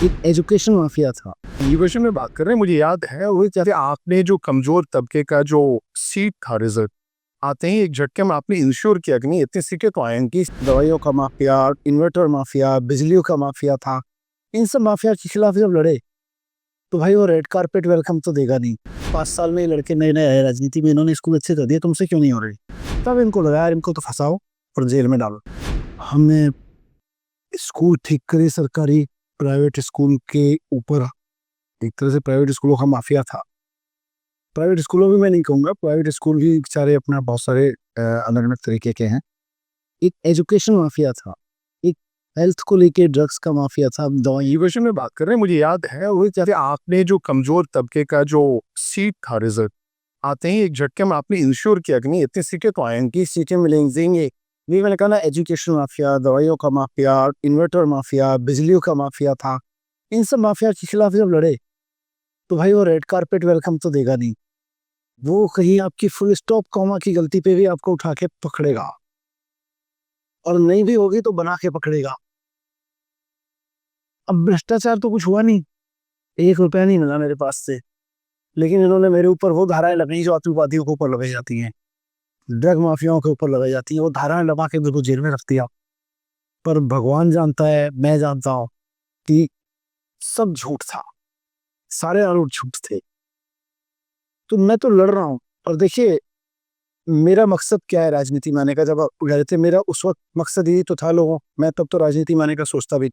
एक education mafia था। Education में बात कर रहे हैं, मुझे याद है वो जैसे आपने जो कमजोर तबके का जो सीट था रिजल्ट आते ही एक झटके में आपने इंश्योर किया कि नहीं इतनी सीटें तो आएंगी। दवाइयों का माफिया, इन्वर्टर माफिया, बिजलियों का माफिया था। इन सब माफिया के खिलाफ जब लड़े तो भाई वो रेड कारपेट वेलकम तो देगा नहीं। 5 साल में ये लड़के नए नए आए राजनीति में, इन्होंने स्कूल अच्छे कर दिए, तुमसे क्यों नहीं हो रही? तब इनको लगा यार इनको तो फंसाओ और जेल में डालो। हमने स्कूल ठीक करे, सरकारी प्राइवेट स्कूल के ऊपर एक तरह से प्राइवेट स्कूलों का माफिया था। प्राइवेट स्कूलों में मैं नहीं कहूँगा, प्राइवेट स्कूल भी सारे अपना बहुत सारे अलग अलग तरीके के हैं। एक एजुकेशन माफिया था, एक हेल्थ को लेके ड्रग्स का माफिया था, दवाई। एजुकेशन में बात कर रहे हैं, मुझे याद है वो जैसे आपने जो कमजोर तबके का जो सीट था रिजल्ट आते ही एक झटके में आपने इंश्योर किया कि नहीं इतनी सीटें तो आएंगी, सीटें मिलेंगी। ये मैंने कहा ना, एजुकेशन माफिया, दवाइयों का माफिया, इन्वर्टर माफिया, बिजलियों का माफिया था। इन सब माफिया के खिलाफ जब लड़े तो भाई वो रेड कारपेट वेलकम तो देगा नहीं। वो कहीं आपकी फुल स्टॉप कॉमा की गलती पे भी आपको उठा के पकड़ेगा, और नहीं भी होगी तो बना के पकड़ेगा। अब भ्रष्टाचार तो कुछ हुआ नहीं, 1 रुपया नहीं मिला मेरे पास से, लेकिन इन्होंने मेरे ऊपर वो धाराएं लगाई जो आतंकवादियों के ऊपर लगाई जाती हैं, ड्रग माफियाओं के ऊपर लगाई जाती हैं। वो धाराएं लगा के मेरे को जेल में रख दिया। पर भगवान जानता है, मैं जानता हूँ कि सब झूठ था, सारे आरोप झूठ थे। तो मैं तो लड़ रहा हूँ। और देखिए मेरा मकसद क्या है राजनीति में आने का, जब आप गए थे मेरा उस वक्त मकसद यही तो था लोगों, मैं तब तो राजनीति में आने का सोचता भी।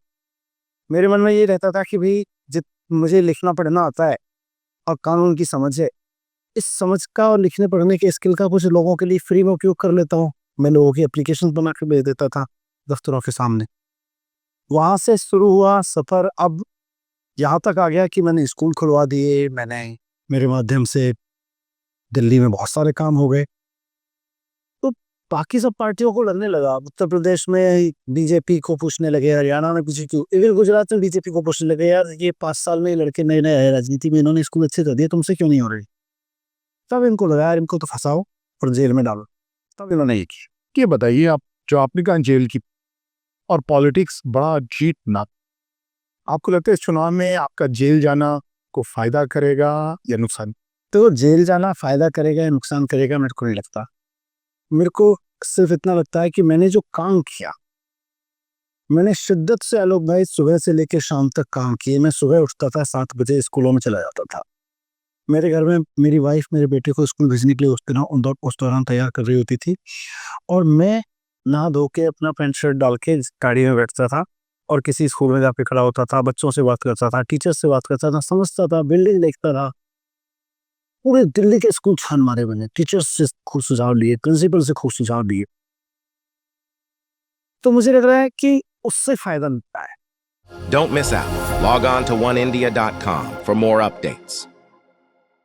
मेरे मन में ये रहता था कि भाई जित मुझे लिखना पढ़ना आता है और कानून की समझ है, इस समझ का और लिखने पढ़ने के स्किल का कुछ लोगों के लिए फ्री में उपयोग कर लेता हूँ। मैं लोगों की एप्लीकेशन बना के भेज देता था दफ्तरों के सामने। वहां से शुरू हुआ सफर, अब यहाँ तक आ गया कि मैंने स्कूल खुलवा दिए, मैंने मेरे माध्यम से दिल्ली में बहुत सारे काम हो गए। तो बाकी सब पार्टियों को लगने लगा, उत्तर प्रदेश में बीजेपी को पूछने लगे, हरियाणा में बीजेपी, इवन गुजरात में बीजेपी को पूछने लगे यार ये 5 साल में लड़के नए नए आए राजनीति में, इन्होंने स्कूल अच्छे कर दिए, तुमसे क्यों नहीं हो रही? तब इनको लगा यार इनको तो फंसाओ और जेल में डालो। तब इन्होंने ये किया। ये बताइए आप जो आपने कहा जेल की और पॉलिटिक्स बड़ा जीत ना, आपको लगता है इस चुनाव में आपका जेल जाना को फायदा करेगा या नुकसान? तो जेल जाना फायदा करेगा या नुकसान करेगा मेरे को नहीं लगता। मेरे को सिर्फ इतना लगता है कि मैंने जो काम किया, मैंने शिद्दत से आलोक भाई सुबह से लेकर शाम तक काम किए। मैं सुबह उठता था 7 बजे, स्कूलों में चला जाता था। मेरे घर में मेरी वाइफ मेरे बेटे को स्कूल भेजने के लिए उस दौरान तैयार कर रही होती थी, और मैं नहा धो के अपना पैंट शर्ट डाल के गाड़ी में बैठता था और किसी स्कूल में जाके खड़ा होता था, बच्चों से बात करता था, टीचर से बात करता था, समझता था, बिल्डिंग देखता था। पूरे दिल्ली के स्कूल छान मारे मैंने, टीचर्स से खूब सुझाव लिए, प्रिंसिपल से खूब सुझाव लिए। तो मुझे लग रहा है कि उससे फायदा मिलता है। Don't miss out. Log on to oneindia.com for more updates.